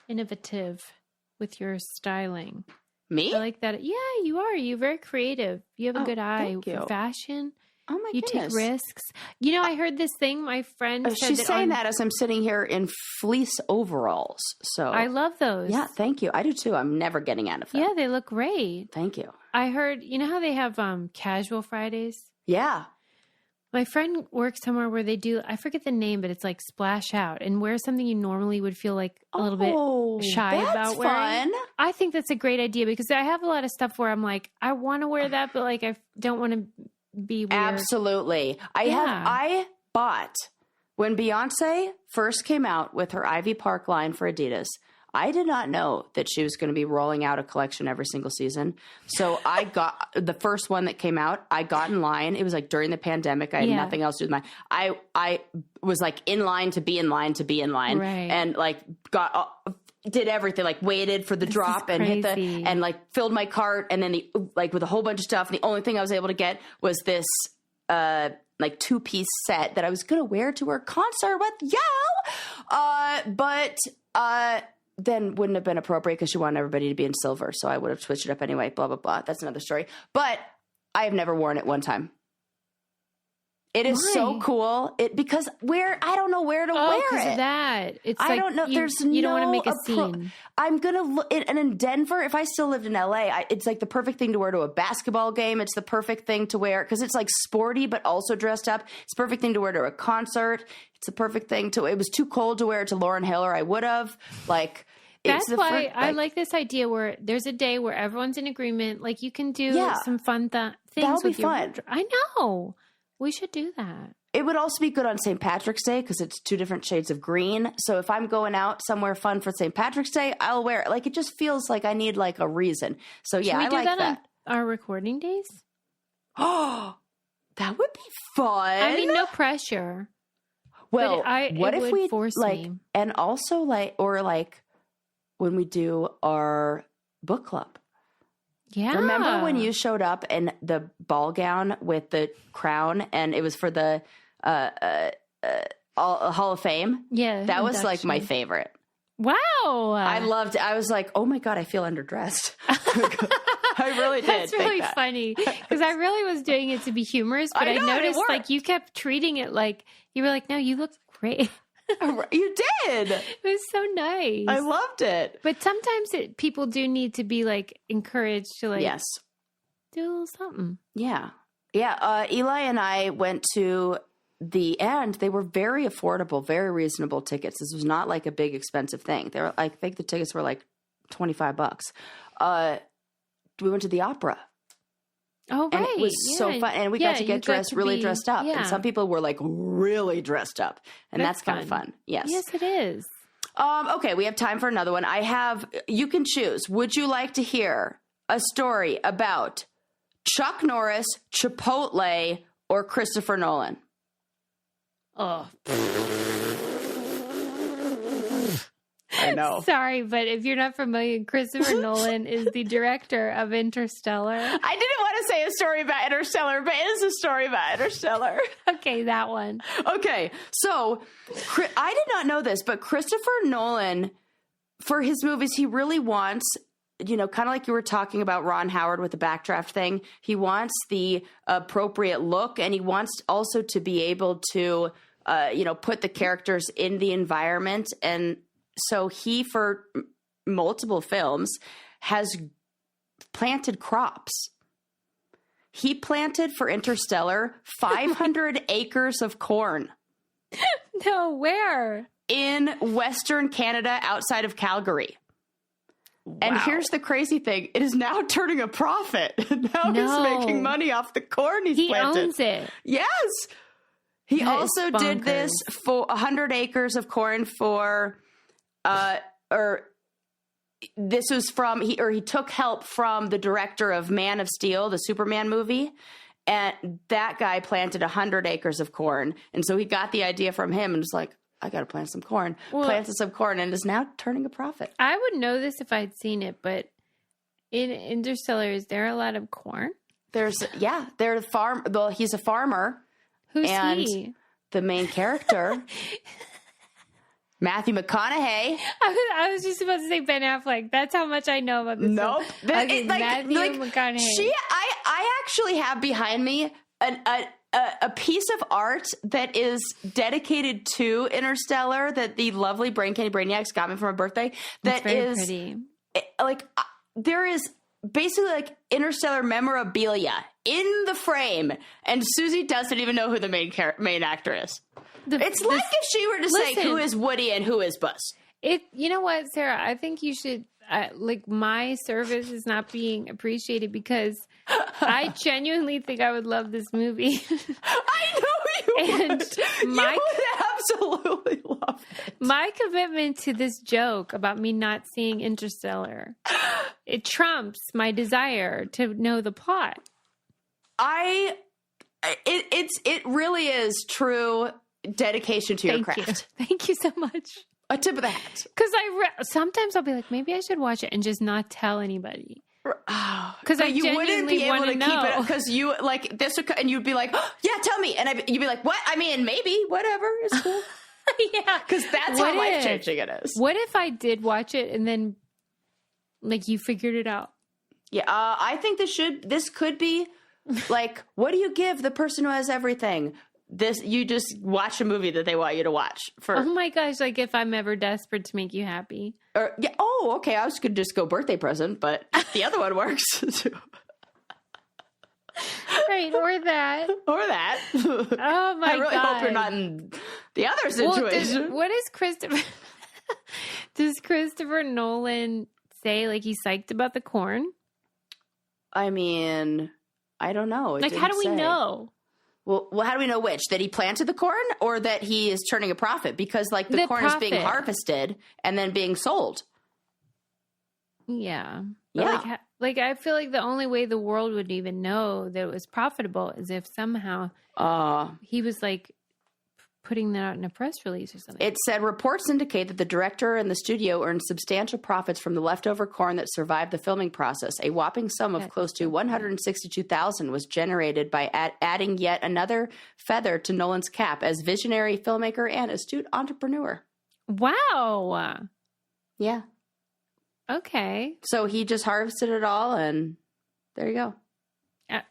innovative with your styling. Me? I like that. Yeah, you are. You're very creative. You have a good eye for fashion. Oh my goodness. You take risks. I heard this thing. My friend said she's saying that as I'm sitting here in fleece overalls. So I love those. Yeah, thank you. I do too. I'm never getting out of them. Yeah, they look great. Thank you. I heard, how they have casual Fridays? Yeah. My friend works somewhere where they do, I forget the name, but it's like splash out and wear something you normally would feel like a little bit shy about wearing. Fun. I think that's a great idea because I have a lot of stuff where I'm like, I want to wear that, but like I don't want to be weird. Absolutely. I bought, when Beyonce first came out with her Ivy Park line for Adidas, I did not know that she was going to be rolling out a collection every single season. So I got the first one that came out. I got in line. It was like during the pandemic. I had nothing else to do with I was like in line to be in line to be in line, right. and like did everything, like waited for the drop and hit and like filled my cart, and then with a whole bunch of stuff. And the only thing I was able to get was this like 2-piece set that I was going to wear to her concert with but then wouldn't have been appropriate because she wanted everybody to be in silver. So I would have switched it up anyway, blah, blah, blah. That's another story. But I have never worn it one time. It is so cool. Because I don't know where to wear it. Because of that. It's I don't know. You don't want to make a scene. I'm going to look. And in Denver, if I still lived in LA, it's like the perfect thing to wear to a basketball game. It's the perfect thing to wear because it's like sporty, but also dressed up. It's the perfect thing to wear to a concert. It's the perfect thing it was too cold to wear it to Lauryn Hill, or I would have. Like, that's why I like this idea where there's a day where everyone's in agreement. Like you can do some fun things. That'll be fun. I know. We should do that. It would also be good on St. Patrick's Day because it's 2 different shades of green. So if I'm going out somewhere fun for St. Patrick's Day, I'll wear it. Like it just feels like I need like a reason. So yeah, I like that. On our recording days? Oh, that would be fun. I mean, no pressure. Well, what if we force like, me. And also like when we do our book club. Yeah. Remember when you showed up in the ball gown with the crown and it was for the Hall of Fame? Yeah. That was like my favorite. Wow. I loved it. I was like, oh my God, I feel underdressed. I really did. That's really funny because I really was doing it to be humorous, but I noticed like you kept treating it like you were like, no, you look great. You did. It was so nice. I loved it. But sometimes people do need to be like encouraged to like do a little something. Yeah. Yeah. Eli and I went to the end. They were very affordable, very reasonable tickets. This was not like a big expensive thing. I think the tickets were like $25. We went to the opera. Oh, right. And it was so fun. And we got to get dressed, really dressed up. Yeah. And some people were like really dressed up. And that's kind of fun. Yes. Yes, it is. Okay, we have time for another one. You can choose. Would you like to hear a story about Chuck Norris, Chipotle, or Christopher Nolan? Oh. I know. Sorry, but if you're not familiar, Christopher Nolan is the director of Interstellar. I didn't want to say a story about Interstellar, but it is a story about Interstellar. Okay, that one. Okay, so I did not know this, but Christopher Nolan, for his movies, he really wants, kind of like you were talking about Ron Howard with the backdraft thing, he wants the appropriate look, and he wants also to be able to, put the characters in the environment. And so he, for multiple films, has planted crops. He planted for Interstellar 500 acres of corn. No, where? In Western Canada, outside of Calgary. Wow. And here's the crazy thing. It is now turning a profit. Now he's making money off the corn he's planted. He owns it. Yes. He also did this for 100 acres of corn for... this was from he took help from the director of Man of Steel, the Superman movie, and that guy planted 100 acres of corn, and so he got the idea from him and was like, I got to plant some corn. Planted some corn and is now turning a profit. I would know this if I'd seen it, but in Interstellar, is there a lot of corn? There's farm. Well, he's a farmer. Who's he? The main character. Matthew McConaughey. I was just about to say Ben Affleck. That's how much I know about this. Nope. Matthew McConaughey. I actually have behind me a piece of art that is dedicated to Interstellar that the lovely Brain Candy Brainiacs got me for my birthday. That is pretty. There is basically like Interstellar memorabilia in the frame, and Susie doesn't even know who the main actor is. It's like if she were to say who is Woody and who is Buzz. You know what, Sarah? I think you should, like, my service is not being appreciated because I genuinely think I would love this movie. I know you would. You would absolutely love it. My commitment to this joke about me not seeing Interstellar, it trumps my desire to know the plot. It really is true dedication to your craft. Thank you so much. A tip of the hat. Because sometimes I'll be like, maybe I should watch it and just not tell anybody. Because you wouldn't be able to keep it because you like this, and you'd be like, oh, yeah, tell me, and you'd be like, what? I mean, maybe whatever is cool. Yeah, because that's how life changing it is. What if I did watch it and then, like, you figured it out? Yeah, I think this could be like, what do you give the person who has everything? You just watch a movie that they want you to watch for. Oh my gosh! Like if I'm ever desperate to make you happy. Or yeah. Oh, okay. I was going to just go birthday present, but the other one works too. Right, or that. Oh my! I really hope you're not in the other situation. What is Christopher? Does Christopher Nolan say like he's psyched about the corn? I mean, I don't know. Like, how do we know? Well, how do we know which? That he planted the corn or that he is turning a profit? Because, like, the corn is being harvested and then being sold. Yeah. Yeah. Like, I feel like the only way the world would even know that it was profitable is if somehow he was, like, putting that out in a press release or something. It said, reports indicate that the director and the studio earned substantial profits from the leftover corn that survived the filming process. A whopping sum of close to $162,000 was generated by adding yet another feather to Nolan's cap as visionary filmmaker and astute entrepreneur. Wow. Yeah. Okay. So he just harvested it all, and there you go.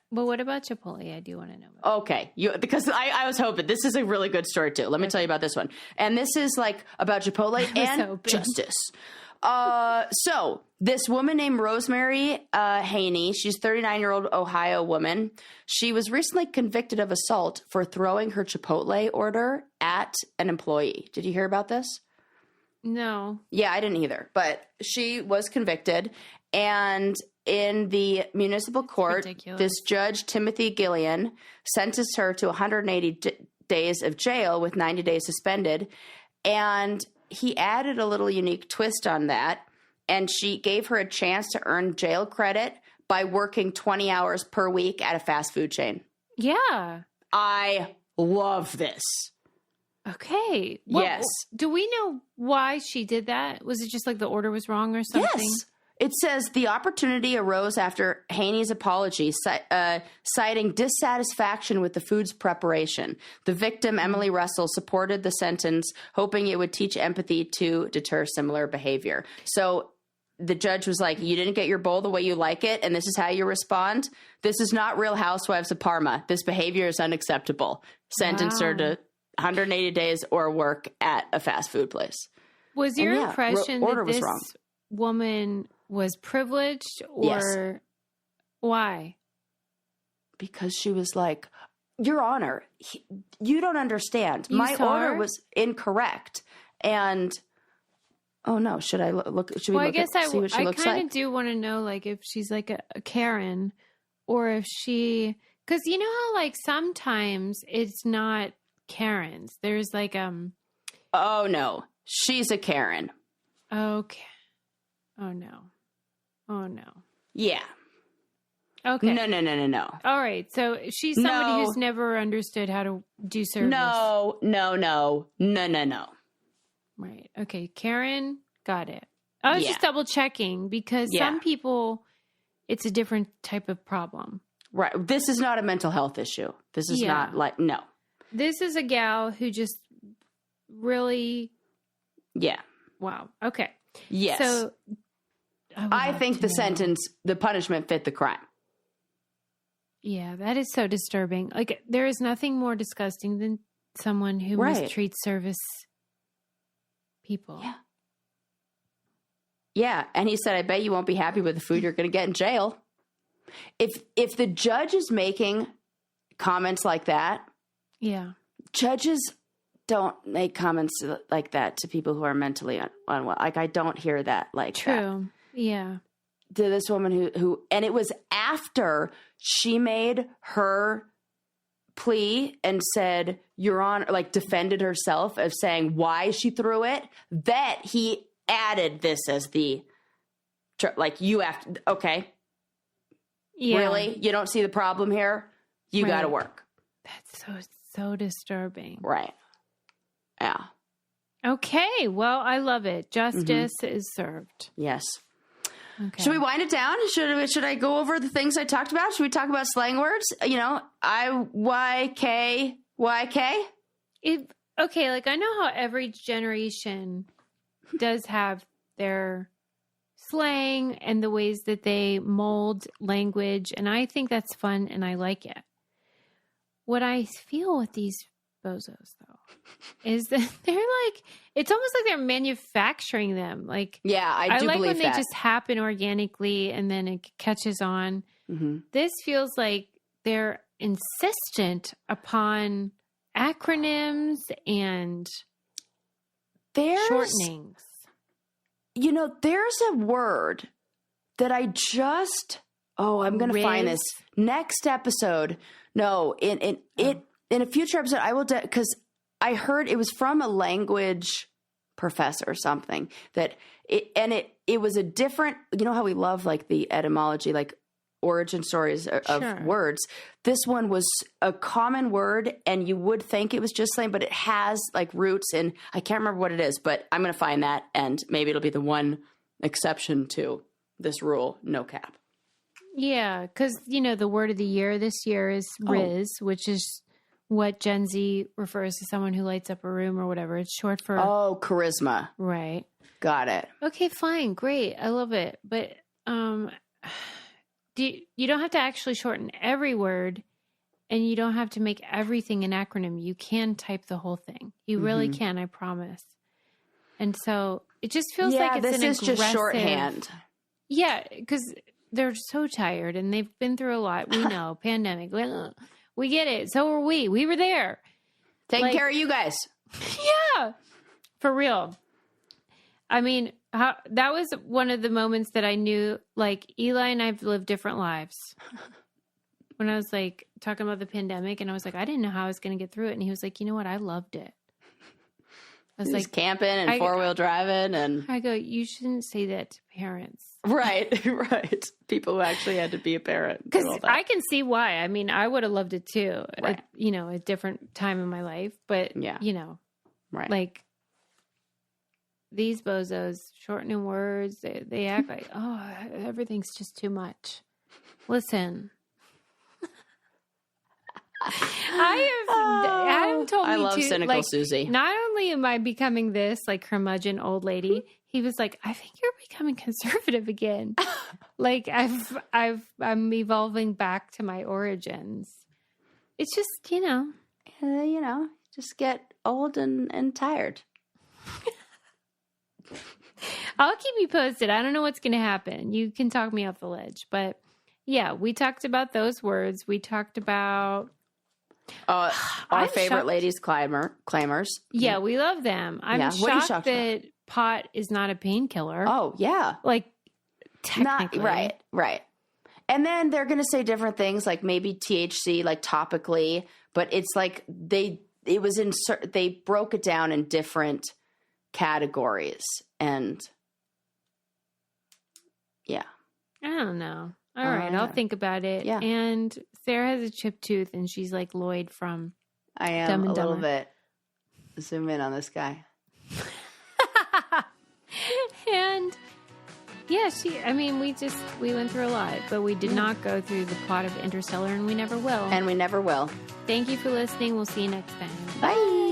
Well, what about Chipotle? I do want to know. Okay. Because I was hoping this is a really good story too. Let me tell you about this one. And this is like about Chipotle and justice. So this woman named Rosemary Haney, she's a 39-year-old Ohio woman. She was recently convicted of assault for throwing her Chipotle order at an employee. Did you hear about this? No. Yeah, I didn't either. But she was convicted, and in the municipal court, this judge, Timothy Gillian, sentenced her to 180 days of jail with 90 days suspended. And he added a little unique twist on that. And she gave her a chance to earn jail credit by working 20 hours per week at a fast food chain. Yeah. I love this. Okay. Yes. Do we know why she did that? Was it just like the order was wrong or something? Yes. It says the opportunity arose after Haney's apology, citing dissatisfaction with the food's preparation. The victim, Emily Russell, supported the sentence, hoping it would teach empathy to deter similar behavior. So the judge was like, you didn't get your bowl the way you like it, and this is how you respond? This is not Real Housewives of Parma. This behavior is unacceptable. Sentence her to 180 days or work at a fast food place. Was your impression that this woman was privileged, or why? Because she was like, Your Honor, you don't understand. My order was incorrect. And oh no, should I look? Should we look at see what she looks like? I kind of do want to know, like, if she's like a Karen, or if she, because you know how like sometimes it's not Karens. There's like Oh no, she's a Karen. Okay. Oh no. Oh no. Yeah. Okay. No. All right. So she's somebody who's never understood how to do service. No. Right. Okay. Karen, got it. I was just double checking because some people, it's a different type of problem. Right. This is not a mental health issue. This is not like, no. This is a gal who just really. Yeah. Wow. Okay. Yes. So I think the punishment fit the crime. Yeah, that is so disturbing. Like, there is nothing more disgusting than someone who mistreats service people. Yeah. Yeah. And he said, I bet you won't be happy with the food you're going to get in jail. If the judge is making comments like that, yeah, judges don't make comments like that to people who are mentally unwell. Like, I don't hear that like that. True. Yeah. To this woman who, and it was after she made her plea and said, Your Honor, like defended herself of saying why she threw it, that he added this as the, like, you have to, okay. Yeah. Really? You don't see the problem here? You got to work. That's so disturbing. Right. Yeah. Okay. Well, I love it. Justice is served. Yes. Okay. Should we wind it down? Should I go over the things I talked about? Should we talk about slang words? You know, IYK. Okay, like I know how every generation does have their slang and the ways that they mold language, and I think that's fun and I like it. What I feel with these bozos, though, is that they're like, it's almost like they're manufacturing them. Like, yeah, I do like believe when they just happen organically and then it catches on. Mm-hmm. This feels like they're insistent upon acronyms and shortenings. You know, there's a word that I just, I'm going to find this next episode. No, in a future episode, I will, because I heard it was from a language professor or something that it was a different, you know how we love like the etymology, like origin stories of words. This one was a common word and you would think it was just slang, but it has like roots in, I can't remember what it is, but I'm going to find that and maybe it'll be the one exception to this rule, no cap. Yeah, because, you know, the word of the year this year is Riz, which is what Gen Z refers to someone who lights up a room or whatever. It's short for... charisma. Right. Got it. Okay, fine. Great. I love it. But you don't have to actually shorten every word and you don't have to make everything an acronym. You can type the whole thing. You really can, I promise. And so it just feels like it's this is just shorthand. Yeah, because... they're so tired and they've been through a lot. We know, pandemic. We get it. So were we. We were there. Taking care of you guys. Yeah. For real. I mean, that was one of the moments that I knew, like, Eli and I have lived different lives. When I was, like, talking about the pandemic and I was like, I didn't know how I was going to get through it. And he was like, you know what? I loved it. I was like, camping and four-wheel driving. And I go, you shouldn't say that to parents. Right. People who actually had to be a parent. Because I can see why. I mean, I would have loved it too, at a different time in my life. But, you know, like these bozos shortening words, they act like, everything's just too much. Listen. Adam told me I love cynical like, Susie. Not only am I becoming this like curmudgeon old lady, he was like, I think you're becoming conservative again. Like I'm evolving back to my origins. It's just, just get old and tired. I'll keep you posted. I don't know what's going to happen. You can talk me off the ledge, but yeah, we talked about those words. We talked about our favorite ladies claimers. Yeah, we love them. I'm shocked that pot is not a painkiller. Oh, yeah. Like, technically. Right. And then they're going to say different things, like maybe THC, like topically, but it's like they broke it down in different categories. And yeah. I don't know. All right, I'll think about it. Yeah. And Sarah has a chipped tooth, and she's like Lloyd from I am Dumb and a Dumber. little bit. Zoom in on this guy. And yeah, we went through a lot, but we did not go through the plot of Interstellar, and we never will. And we never will. Thank you for listening. We'll see you next time. Bye.